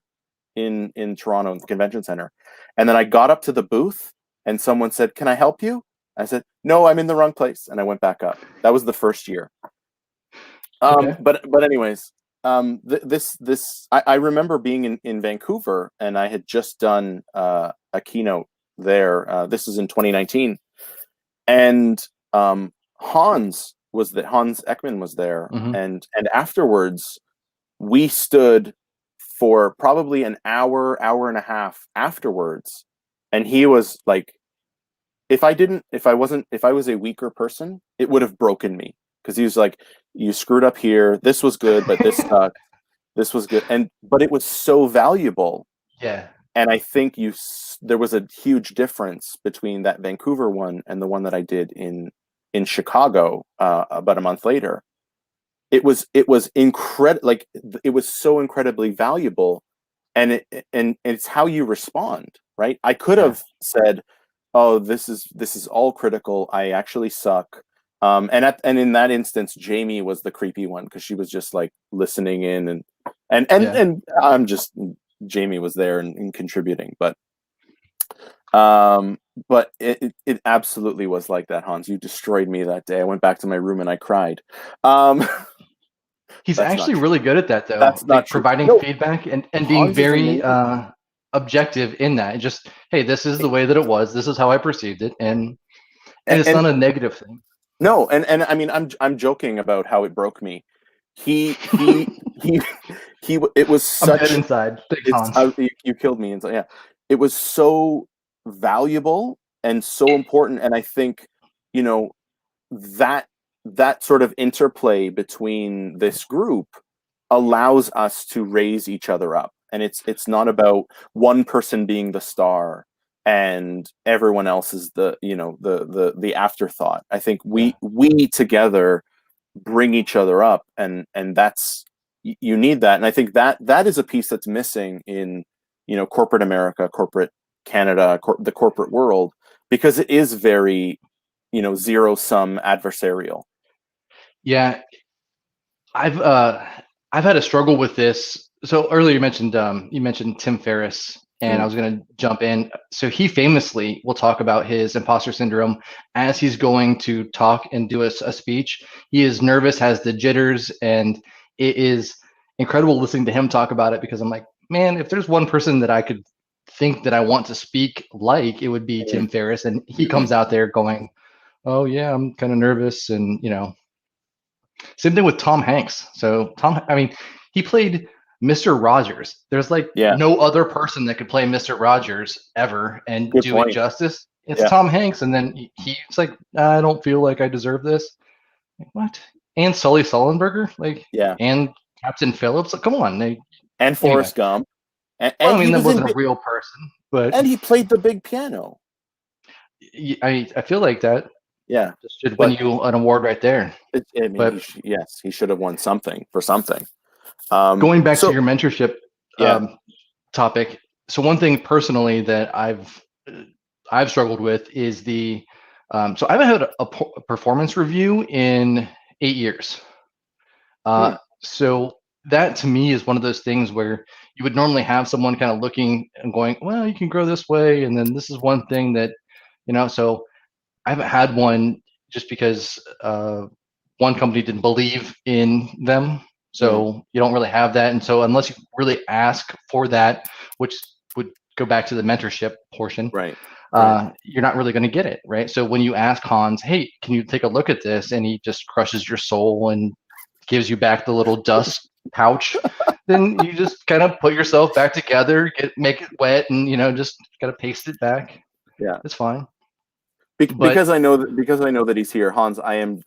in Toronto Convention Center, and then I got up to the booth, and someone said, "Can I help you?" I said, "No, I'm in the wrong place," and I went back up. That was the first year. Okay. But anyways, I remember being in Vancouver, and I had just done a keynote there. This is in 2019, and Hans Ekman was there, Hmm. and afterwards we stood for probably an hour and a half afterwards, and he was like, if I was a weaker person, it would have broken me, because he was like, you screwed up here, this was good, but this sucked, this was good, but it was so valuable. Yeah. And I think there was a huge difference between that Vancouver one and the one that I did in Chicago about a month later. It was incredible. Like it was so incredibly valuable, and it's how you respond, right? I could Yeah. have said, "Oh, this is all critical. I actually suck. And in that instance, Jamie was the creepy one because she was just like listening in, and I'm just Jamie was there and contributing, but it absolutely was like that, Hans. You destroyed me that day. I went back to my room and I cried. Um, He's that's not actually true. really good at that, though, That's not like true. providing No, feedback and being Hans is very amazing. objective in that. Just, hey, this is the way that it was. This is how I perceived it, and it's And not a negative thing. no, and I mean, I'm joking about how it broke me. He he he he. It was I'm dead such. inside. Thanks, It's Hans. you killed me, and so yeah, it was so valuable and so important. And I think you know that that sort of interplay between this group allows us to raise each other up, and it's not about one person being the star and everyone else is the the afterthought. I think Yeah. we together bring each other up, and that's you need that. And I think that that is a piece that's missing in corporate America, corporate Canada, the corporate world, because it is very zero sum adversarial. Yeah, I've uh I've had a struggle with this. So earlier you mentioned Tim Ferriss, and I Mm, was going to jump in. So he famously will talk about his imposter syndrome as he's going to talk and do a speech. He is nervous, has the jitters, and it is incredible listening to him talk about it because I'm like, man, if there's one person that I could think that I want to speak like, it would be mm, Tim Ferriss, and he mhm. comes out there going, "Oh yeah, I'm kind of nervous," and same thing with Tom Hanks. So I mean, he played Mr. Rogers. There's like Yeah, no other person that could play Mr. Rogers ever and good do it point. justice. It's Yeah, Tom Hanks, and then he's like, I don't feel like I deserve this. Like, what? And Sully Sullenberger, like, yeah, and Captain Phillips. Like, come on. and Anyway, Forrest Gump, well, and I mean, he that was in wasn't a real person, but and he played the big piano. I feel like that Yeah, just should win but you an award right there. I mean, But yes, he should have won something for something. going back to So your mentorship yeah, topic. So one thing personally that I've struggled with is so I haven't had a performance review in 8 years. hmm, So that to me is one of those things where you would normally have someone kind of looking and going, well, you can grow this way, and then this is one thing that So I haven't had one just because one company didn't believe in them. hmm, So you don't really have that. And so unless you really ask for that, which would go back to the mentorship portion, right, right. you're not really going to get it, right? So when you ask Hans, hey, can you take a look at this? And he just crushes your soul and gives you back the little dust pouch, then you just kind of put yourself back together, make it wet, and just kind of paste it back. Yeah. It's fine. But Because I know that he's here, Hans. I am.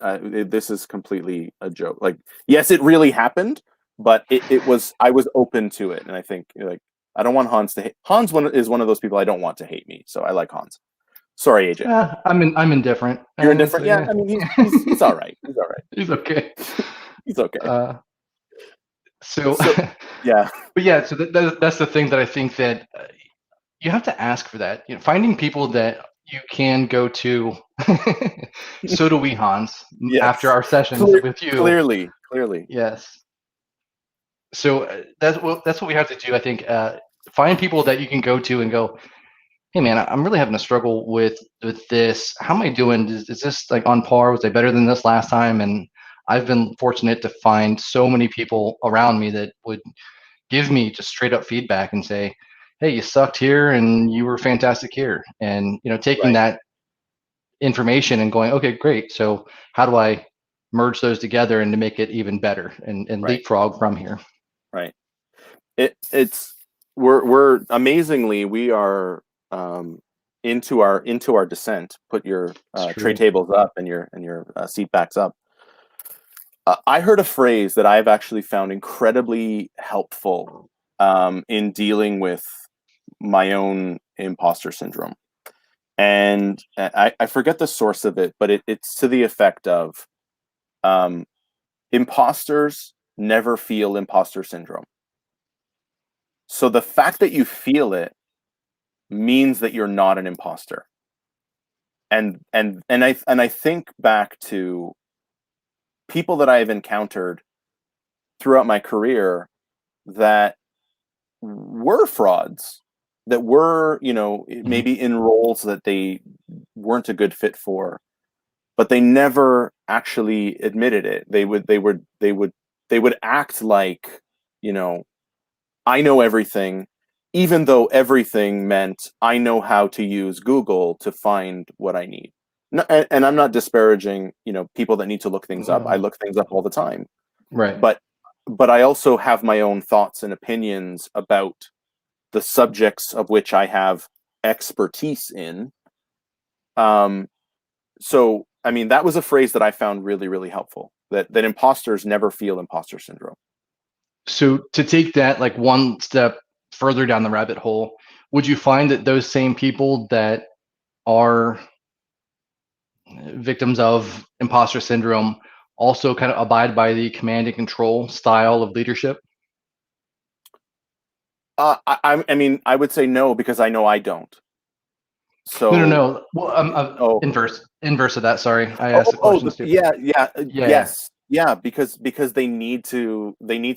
This is completely a joke. Like, yes, it really happened, but it was. I was open to it, and I think like I don't want Hans to hate. Hans is one of those people I don't want to hate me, so I like Hans. Sorry, AJ. I'm indifferent. You're So indifferent. Yeah, yeah, I mean he's all right. He's all right. he's okay. He's okay. Uh, so, So yeah, but yeah, so that's the thing that I think that you have to ask for that. Finding people that you can go to. So do we, Hans. After yes, our sessions with you, clearly. yes. So that's what we have to do. I think find people that you can go to and go, hey man, I'm really having a struggle with this. How am I doing? Is this like on par? Was I better than this last time? And I've been fortunate to find so many people around me that would give me just straight up feedback and say, hey, you sucked here and you were fantastic here. And taking Right, that information and going, okay, great. So how do I merge those together and to make it even better and right, leapfrog from here? right. It's we're amazingly we are um into our descent. Put your It's tray true. tables up and your seat backs up. I heard a phrase that I've actually found incredibly helpful in dealing with my own imposter syndrome, and I forget the source of it, but it's to the effect of um, imposters never feel imposter syndrome. So the fact that you feel it means that you're not an imposter. I think back to people that I've encountered throughout my career that were frauds, that were, Mhm. maybe in roles that they weren't a good fit for, but they never actually admitted it. They would act like, you know, I know everything, even though everything meant I know how to use Google to find what I need. No, and I'm not disparaging, people that need to look things up. I No. look things up all the time, Right. but I also have my own thoughts and opinions about the subjects of which I have expertise in. Um, so, I mean, that was a phrase that I found really, really helpful. That imposters never feel imposter syndrome. So to take that like one step further down the rabbit hole, would you find that those same people that are victims of imposter syndrome also kind of abide by the command and control style of leadership? I mean, I would say no because I know I don't. No, no, So, no. Well, oh, inverse of that. Sorry, I asked oh, the oh, question stupid. yeah, yeah, Yeah, yeah. yes, yeah, because they need to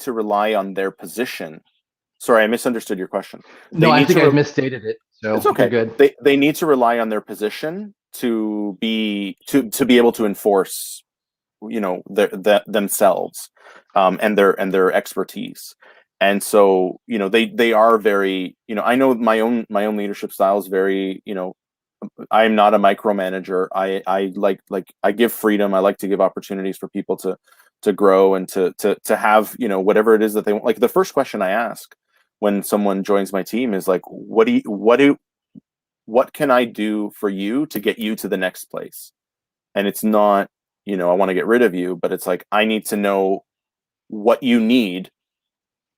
rely on their position. Sorry, I misunderstood your question. No, They I need think to I re- misstated it. It's So you're okay. good. They need to rely on their position to be able to enforce, themselves, and their expertise. And so, they are very, I know my own leadership style is very, I am not a micromanager. I like I give freedom. I like to give opportunities for people to grow and to have, whatever it is that they want. Like the first question I ask when someone joins my team is like, what can I do for you to get you to the next place? And it's not, I want to get rid of you, but it's like I need to know what you need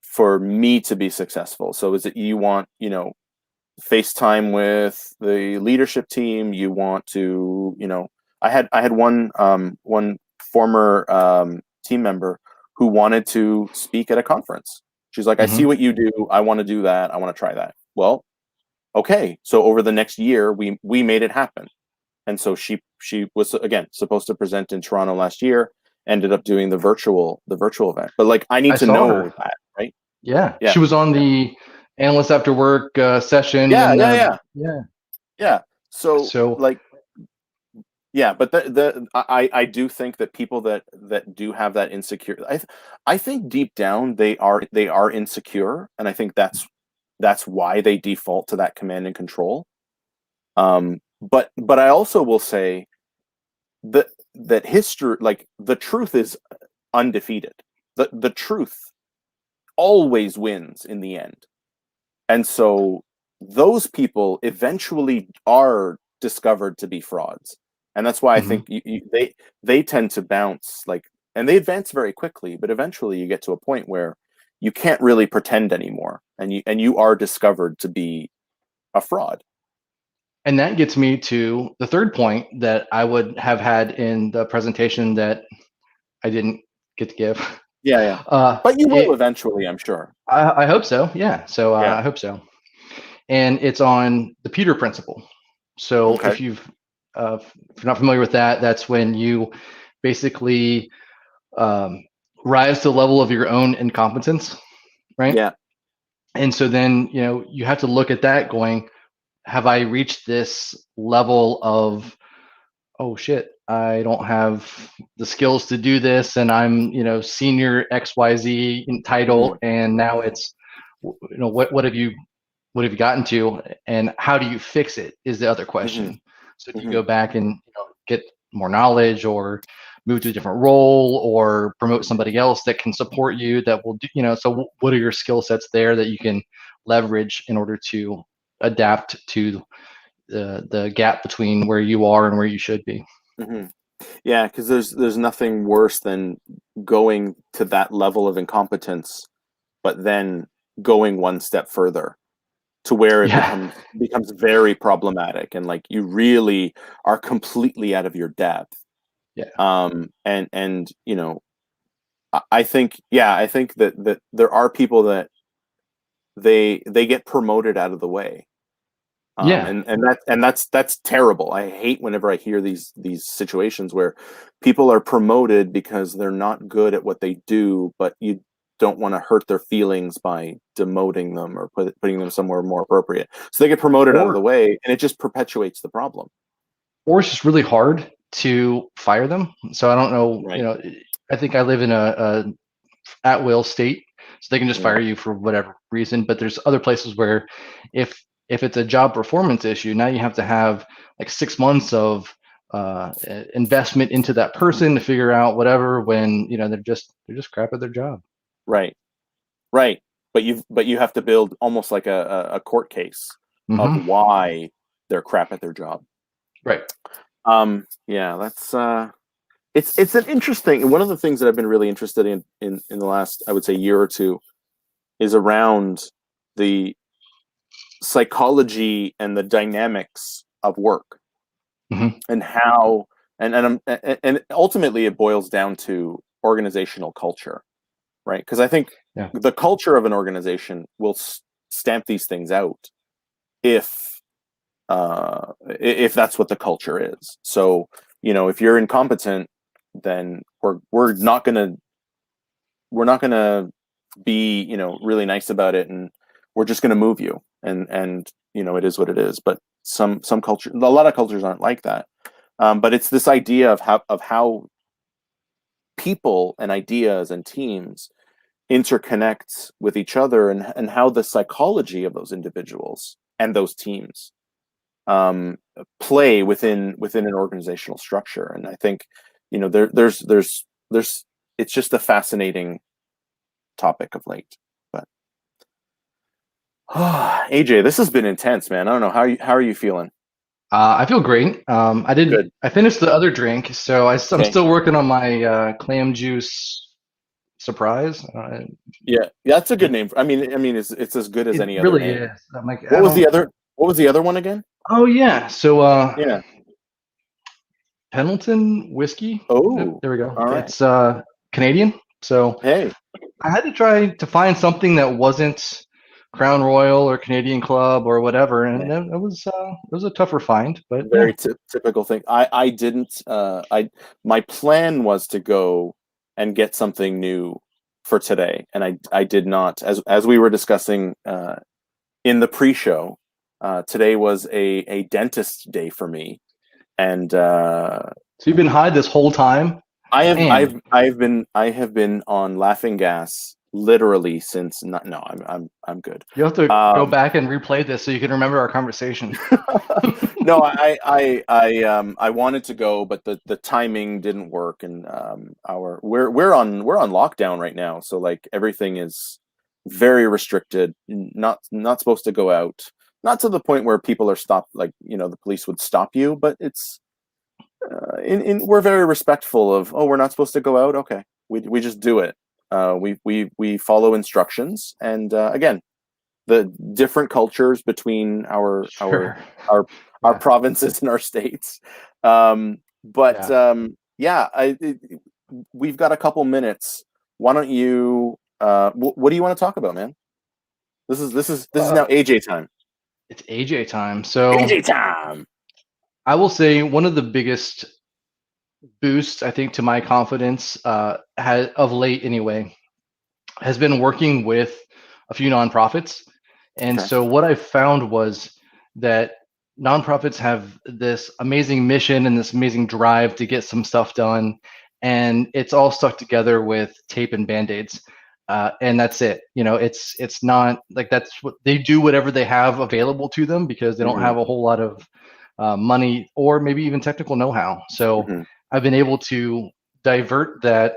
for me to be successful. So is it you want, FaceTime with the leadership team? You want to, I had one former team member who wanted to speak at a conference. She's like, I see Hmm. what you do. I want to do that. I want to try that. Well, okay. So over the next year, we made it happen. And so she was again supposed to present in Toronto last year, ended up doing the virtual event. But like I need I to saw know her. that, right? Yeah, Yeah. she was on Yeah. the Analysts After Work session, Yeah, and yeah, yeah. yeah. Yeah. So So like, yeah, but I do think that people that do have that insecure, I think deep down they are insecure, and I think that's why they default to that command and control. But I also will say that history, like the truth is undefeated. The truth always wins in the end. And so those people eventually are discovered to be frauds. And that's why I mhm. think they tend to bounce, like, and they advance very quickly, but eventually you get to a point where you can't really pretend anymore, and you are discovered to be a fraud. And that gets me to the third point that I would have had in the presentation that I didn't get to give. Yeah, yeah. Uh, But you will it, eventually, I'm sure. I hope so. Yeah. So Yeah. I hope so. And it's on the Peter principle. So Okay. if you're not familiar with that, that's when you basically um, rise to the level of your own incompetence, right? Yeah. And so then you have to look at that, going, have I reached this level of, oh shit, I don't have the skills to do this, and I'm senior XYZ in Hmm. title, and now it's what have you gotten to, and how do you fix it is the other Hmm. question. So do you Hmm. go back and get more knowledge, or move to a different role, or promote somebody else that can support you, that will do, so what are your skill sets there that you can leverage in order to adapt to the gap between where you are and where you should be? Hmm. Yeah, because there's nothing worse than going to that level of incompetence, but then going one step further to where it Yeah. becomes very problematic, and like you really are completely out of your depth. Yeah. And I think, yeah, I think that there are people that they get promoted out of the way. Yeah. That's terrible. I hate whenever I hear these situations where people are promoted because they're not good at what they do, but you don't want to hurt their feelings by demoting them or putting them somewhere more appropriate. So they get promoted out of Or the way, and it just perpetuates the problem. it's just really hard to fire them. So I don't know, Right. I think I live in a at will state, so they can just Yeah. fire you for whatever reason. But there's other places where if it's a job performance issue, now you have to have like 6 months of investment into that person to figure out whatever, when they're just crap at their job. Right. Right. But you have to build almost like a court case of Hmm. why they're crap at their job. Right. Yeah, that's it's an interesting, one of the things that I've been really interested in the last, I would say, year or two is around the psychology and the dynamics of work, Hmm. and how and ultimately it boils down to organizational culture, right? Because I think Yeah. the culture of an organization will stamp these things out if that's what the culture is. So, if you're incompetent, then we're not gonna be, really nice about it, and we're just gonna move you, and it is what it is. But some culture, a lot of cultures aren't like that. But it's this idea of how people and ideas and teams interconnect with each other, and how the psychology of those individuals and those teams play within an organizational structure. And I think, there's it's just a fascinating topic of late. But AJ, this has been intense, man. I don't know, how are you feeling? I feel great. Good. I finished the other drink, so I'm Okay. still working on my clam juice surprise. Yeah, that's a good name. I mean, it's as good as It any other really name. is. I'm like, What I was the don't. other what was the other one again? Oh yeah. So Yeah. Pendleton whiskey. Oh, There we go. all right. It's Canadian. So Hey. I had to try to find something that wasn't Crown Royal or Canadian Club or whatever, and Yeah. it was a tougher find, but yeah. Very typical thing. I didn't. I My plan was to go and get something new for today, and I did not. As we were discussing in the pre-show, today was a dentist day for me, and So you've been high this whole time, man. I have been on laughing gas literally since. Not, no, I'm good. You have to go Um, back and replay this so you can remember our conversation. no, I wanted to go, but the timing didn't work, and we're on lockdown right now, so like everything is very restricted. Not supposed to go out. Not to the point where people are stopped, like, the police would stop you, but it's in we're very respectful of, oh, we're not supposed to go out. Okay, we just do it. We follow instructions, and again, the different cultures between Sure. our our Yeah. provinces and our states. But Yeah. yeah, we've got a couple minutes. Why don't you? What do you want to talk about, man? This is Uh, now AJ time. it's AJ time. So AJ time. I will say one of the biggest boosts, I think, to my confidence, of late anyway, has been working with a few nonprofits. And Okay. so what I found was that nonprofits have this amazing mission and this amazing drive to get some stuff done. And it's all stuck together with tape and band-aids. And that's it. It's not like that's what they do, whatever they have available to them, because they don't Hmm. have a whole lot of money or maybe even technical know-how. So Hmm. I've been able to divert that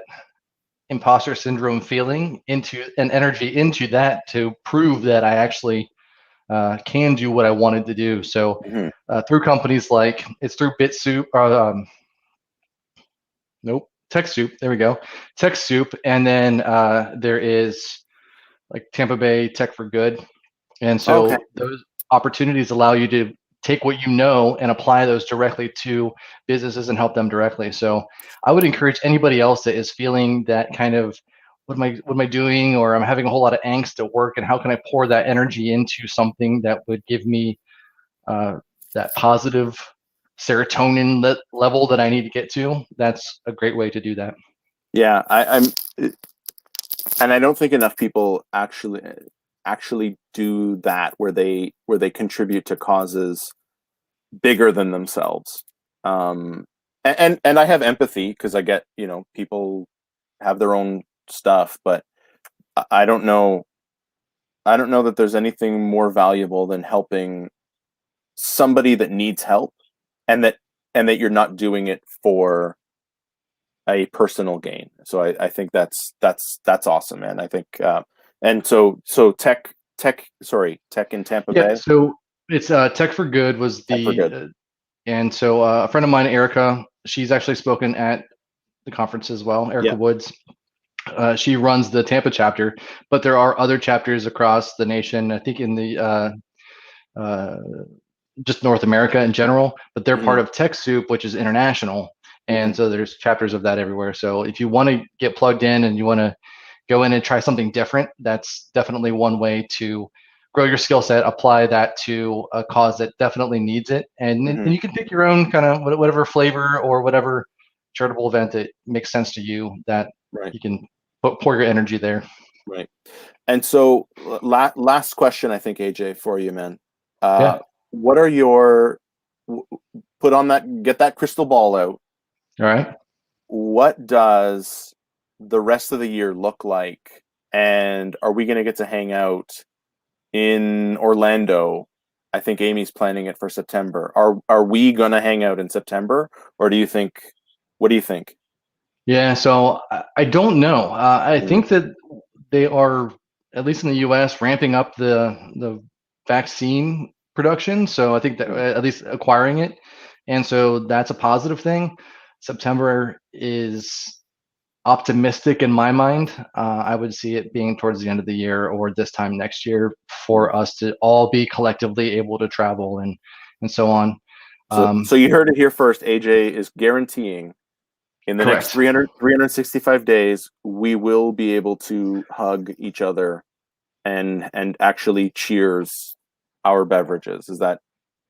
imposter syndrome feeling into an energy into that to prove that I actually can do what I wanted to do. So Hmm. through companies like it's through BitSoup, nope, TechSoup. There we go, TechSoup, and then there is like Tampa Bay Tech for Good, and Okay. so those opportunities allow you to take what you know and apply those directly to businesses and help them directly. So I would encourage anybody else that is feeling that kind of what am I doing, or I'm having a whole lot of angst at work, and how can I pour that energy into something that would give me that positive serotonin level that I need to get to, that's a great way to do that. Yeah, and I don't think enough people actually do that, where they contribute to causes bigger than themselves. And I have empathy, because I get, people have their own stuff, but I don't know. I don't know that there's anything more valuable than helping somebody that needs help, and that you're not doing it for a personal gain. So I think that's awesome, man. I think and so tech in Tampa Yeah, Bay. so it's Tech for Good was Tech for the, good. and so a friend of mine, Erica, she's actually spoken at the conference as well. Erica Yeah. Woods, she runs the Tampa chapter, but there are other chapters across the nation. I think in the uh, just North America in general, but they're part Mhm. of TechSoup, which is international, and Mhm. so there's chapters of that everywhere. So if you want to get plugged in and you want to go in and try something different, that's definitely one way to grow your skill set, apply that to a cause that definitely needs it, and Mhm. you can pick your own kind of whatever flavor or whatever charitable event that makes sense to you that Right. you can pour your energy there. Right. And so, last question, I think, AJ, for you, man. Yeah. What are your put on that, get that crystal ball out. All right. What does the rest of the year look like? And are we going to get to hang out in Orlando? I think Amy's planning it for September. Are we going to hang out in September, or do you think? What do you think? Yeah. So I don't know. I Mm. think that they are, at least in the U.S., ramping up the vaccine production. So I think that Mm. at least acquiring it, and so that's a positive thing. September is optimistic in my mind. I would see it being towards the end of the year or this time next year Mm. for us to all be collectively able to travel and so on. So you heard it here first. AJ is guaranteeing in the next Correct. 365 days, we will be able to hug each other and actually cheers our beverages. It That's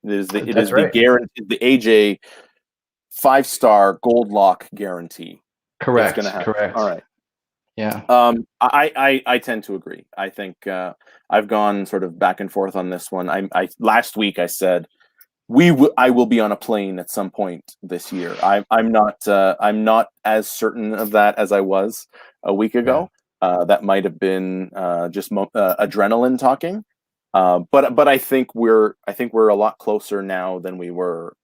is the right. guarantee, the AJ 5-star gold lock guarantee. It's going to Correct. happen. All Correct. right. Yeah. I tend to agree. I think I've gone sort of back and forth on this one. I last week I said I will be on a plane at some point this year. I'm not as certain of that as I was a week Yeah. ago. That might have been just adrenaline talking. But I think we're a lot closer now than we were,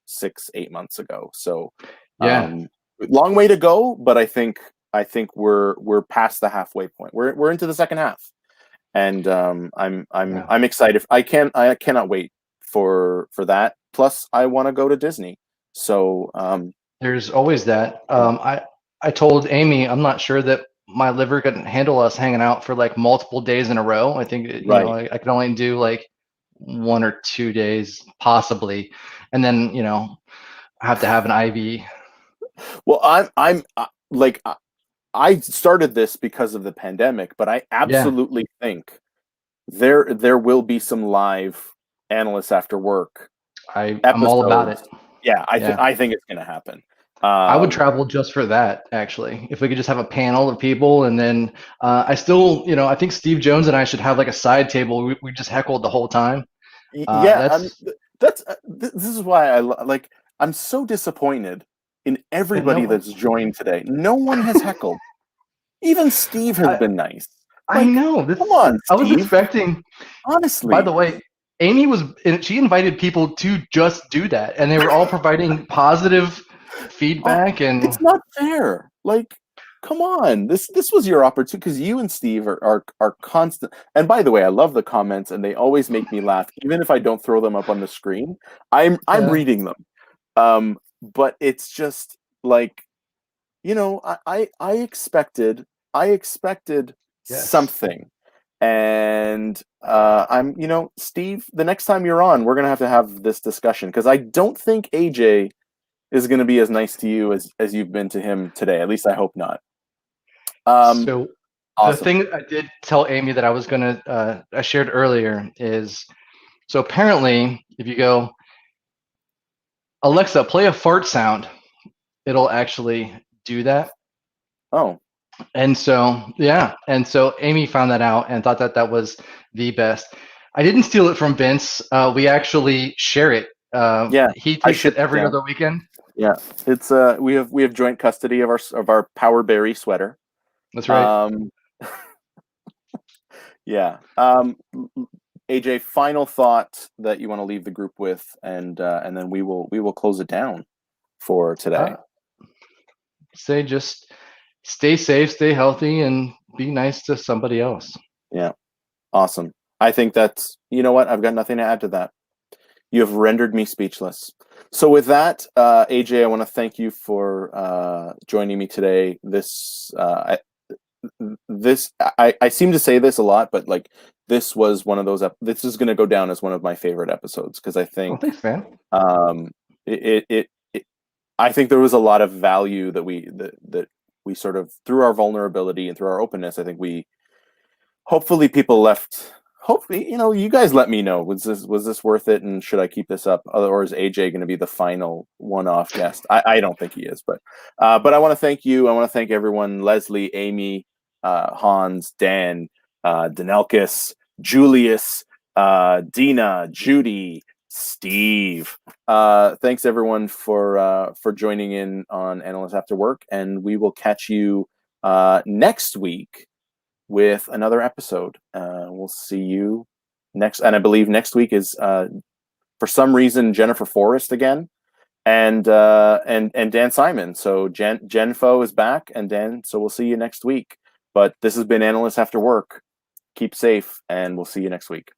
6-8 months ago. So Yeah. long way to go, but I think we're past the halfway point. We're into the second half, and Yeah. I'm excited. I cannot wait for that. Plus, I want to go to Disney. So There's always that. yeah, I told Amy I'm not sure that my liver could handle us hanging out for like multiple days in a row. I think right. I could only do like 1 or 2 days possibly, and then have to have an IV. Well, like I started this because of the pandemic, but I Yeah, absolutely think there will be some live analysts after work I'm all about episodes. it. Yeah, Yeah. I think it's going to happen. I would Um, travel just for that, actually. If we could just have a panel of people, and then I still, I think Steve Jones and I should have like a side table. We just heckled the whole time. yeah, That's that's this is why like. I'm so disappointed in no everybody one. that's joined today. No one has heckled. Even Steve has I been nice. I Like, know come this. on, I was Steve. expecting. By the Honestly, way, Amy was. She invited people to just do that, and they were all providing positive uh, feedback. And it's not fair. Like, come on. This was your opportunity, because you and Steve are constant. And by the way, I love the comments, and they always make me laugh, even if I don't throw them up on the screen. I'm yeah, reading them. But it's just like, I expected yes. something. And Steve, the next time you're on, we're gonna have this discussion, because I don't think AJ is gonna be as nice to you as you've been to him today. At least I hope not. Um, So the awesome. thing I did tell Amy that I was gonna, I shared earlier is, So apparently, if you go, Alexa, play a fart sound, it'll actually do that. Oh, And so, yeah. And so Amy found that out and thought that that was the best. I didn't steal it from Vince. We actually share it. yeah. He I takes it shipped it every down. other weekend. Yeah, it's we have joint custody of our Power Berry sweater. That's right. Um, yeah. AJ, final thought that you want to leave the group with, and then we will close it down for today. Uh, Say just stay safe, stay healthy, and be nice to somebody else. Yeah, awesome. I think that's, you know what, I've got nothing to add to that. You have rendered me speechless. So with that, AJ, I want to thank you for joining me today. I seem to say this a lot, but like this was one of those. This is going to go down as one of my favorite episodes because I Oh, think thanks, man. it I think there was a lot of value that we sort of, through our vulnerability and through our openness, I think we, hopefully people left. Hopefully, you guys let me know. Was this worth it, and should I keep this up, or is AJ going to be the final one-off guest? I don't think he is, but I want to thank you. I want to thank everyone: Leslie, Amy, Hans, Dan, Danelkis, Julius, Dina, Judy, Steve. Thanks everyone for joining in on Analysts After Work, and we will catch you next week with another episode. We'll see you next, and I believe next week is for some reason Jennifer Forrest again, and Dan Simon. So Jen Foe is back, and Dan. So we'll see you next week. But this has been Analysts After Work. Keep safe, and we'll see you next week.